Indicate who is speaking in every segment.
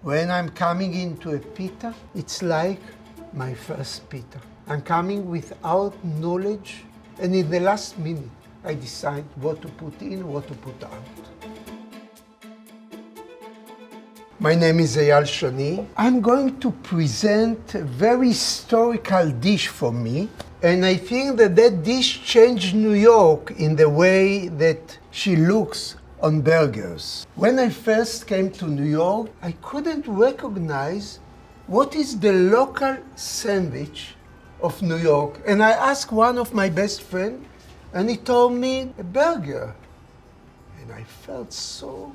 Speaker 1: When I'm coming into a pita, it's like my first pita. I'm coming without knowledge, and in the last minute, I decide what to put in, what to put out. My name is Eyal Shani. I'm going to present a very historical dish for me, and I think that that dish changed New York in the way that she looks on burgers. When I first came to New York, I couldn't recognize what is the local sandwich of New York. And I asked one of my best friends, and he told me a burger. And I felt so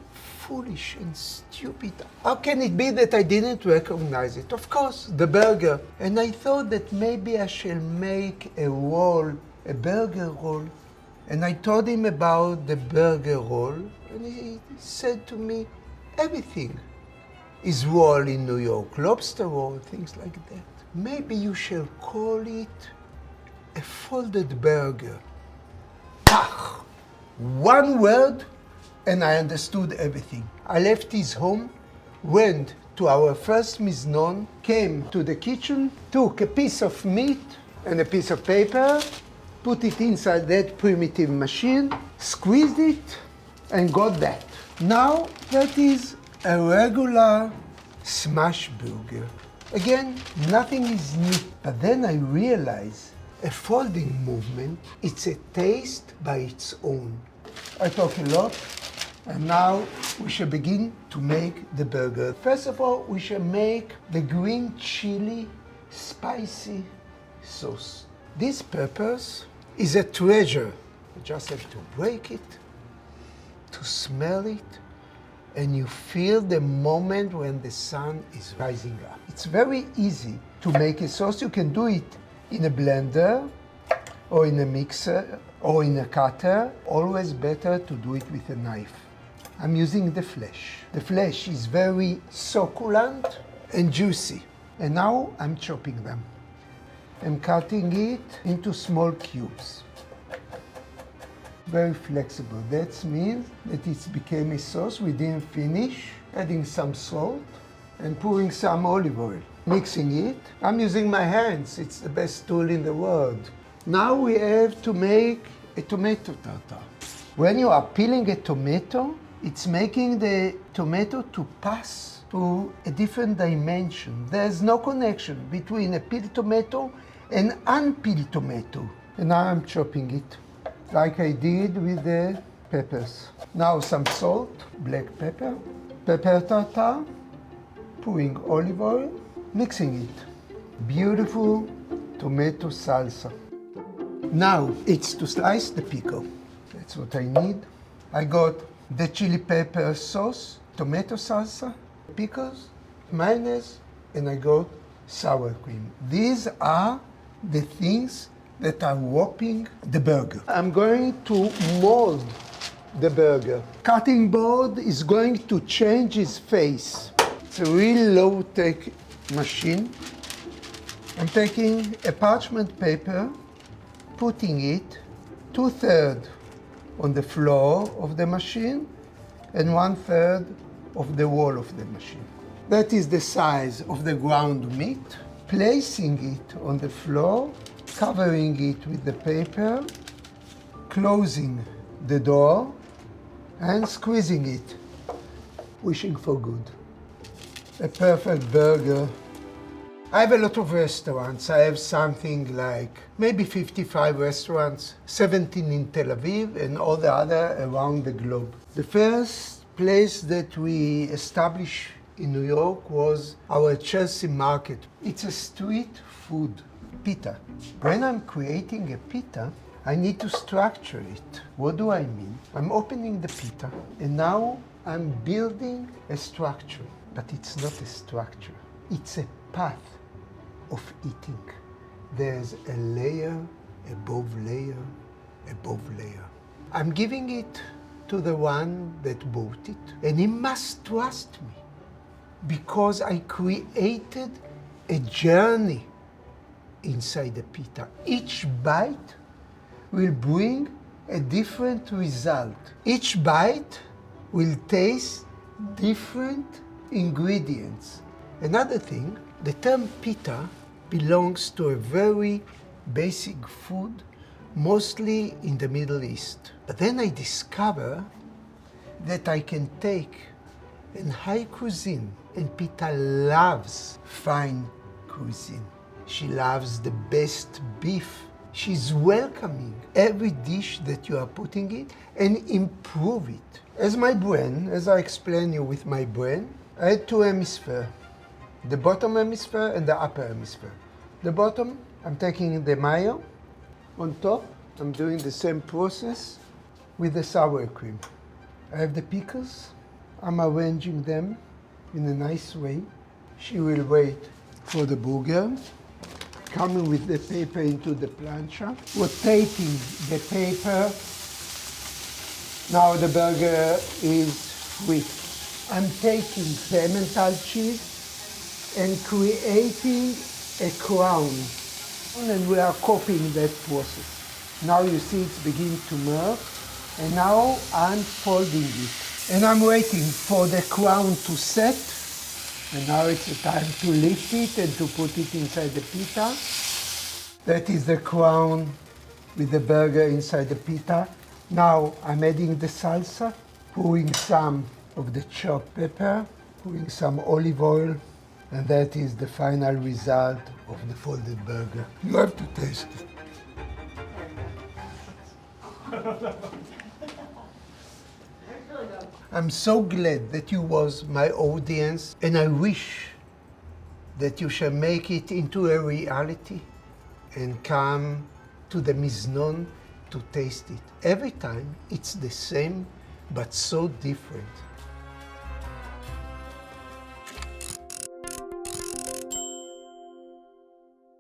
Speaker 1: foolish and stupid. How can it be that I didn't recognize it? Of course, the burger. And I thought that maybe I shall make a roll, a burger roll. And I told him about the burger roll, and he said to me, everything is roll in New York, lobster roll, things like that. Maybe you shall call it a folded burger. Ah! One word, and I understood everything. I left his home, went to our first Miznon, came to the kitchen, took a piece of meat and a piece of paper, put it inside that primitive machine, squeezed it, and got that. Now, that is a regular smash burger. Again, nothing is new. But then I realized a folding movement, it's a taste by its own. I talk a lot, and now we shall begin to make the burger. First of all, we shall make the green chili spicy sauce. This peppers is a treasure. You just have to break it, to smell it, and you feel the moment when the sun is rising up. It's very easy to make a sauce. You can do it in a blender, or in a mixer, or in a cutter. Always better to do it with a knife. I'm using the flesh. The flesh is very succulent and juicy. And now I'm chopping them. I'm cutting it into small cubes. Very flexible. That means that it's became a sauce. We didn't finish. Adding some salt and pouring some olive oil. Mixing it. I'm using my hands. It's the best tool in the world. Now we have to make a tomato tartare. When you are peeling a tomato, it's making the tomato to pass to a different dimension. There's no connection between a peeled tomato and unpeeled tomato. And now I'm chopping it, like I did with the peppers. Now some salt, black pepper, pepper tartare, pouring olive oil, mixing it. Beautiful tomato salsa. Now it's to slice the pickle. That's what I need. I got the chili pepper sauce, tomato salsa, pickles, mayonnaise, and I got sour cream. These are the things that are wrapping the burger. I'm going to mold the burger. Cutting board is going to change its face. It's a real low-tech machine. I'm taking a parchment paper, putting it 2/3 on the floor of the machine and 1/3 of the wall of the machine. That is the size of the ground meat. Placing it on the floor, covering it with the paper, closing the door, and squeezing it, wishing for good. A perfect burger. I have a lot of restaurants. I have something like maybe 55 restaurants, 17 in Tel Aviv and all the other around the globe. The first place that we established in New York was our Chelsea Market. It's a street food, pita. When I'm creating a pita, I need to structure it. What do I mean? I'm opening the pita and now I'm building a structure, but it's not a structure. It's a path of eating. There's a layer, above layer, above layer. I'm giving it to the one that bought it, and he must trust me because I created a journey inside the pita. Each bite will bring a different result. Each bite will taste different ingredients. Another thing, the term pita belongs to a very basic food, mostly in the Middle East. But then I discover that I can take a high cuisine, and Pita loves fine cuisine. She loves the best beef. She's welcoming every dish that you are putting in and improve it. As my brain, as I explain you with my brain, I had two hemispheres, the bottom hemisphere and the upper hemisphere. The bottom, I'm taking the mayo. On top, I'm doing the same process with the sour cream. I have the pickles. I'm arranging them in a nice way. She will wait for the burger, coming with the paper into the plancha, rotating the paper. Now the burger is free. I'm taking Emmental cheese and creating a crown, and we are copying that process. Now you see it's beginning to merge, and now I'm folding it. And I'm waiting for the crown to set, and now it's the time to lift it and to put it inside the pita. That is the crown with the burger inside the pita. Now I'm adding the salsa, pouring some of the chopped pepper, pouring some olive oil, and that is the final result of the folded burger. You have to taste it. I'm so glad that you was my audience, and I wish that you shall make it into a reality and come to the Miznon to taste it. Every time it's the same, but so different.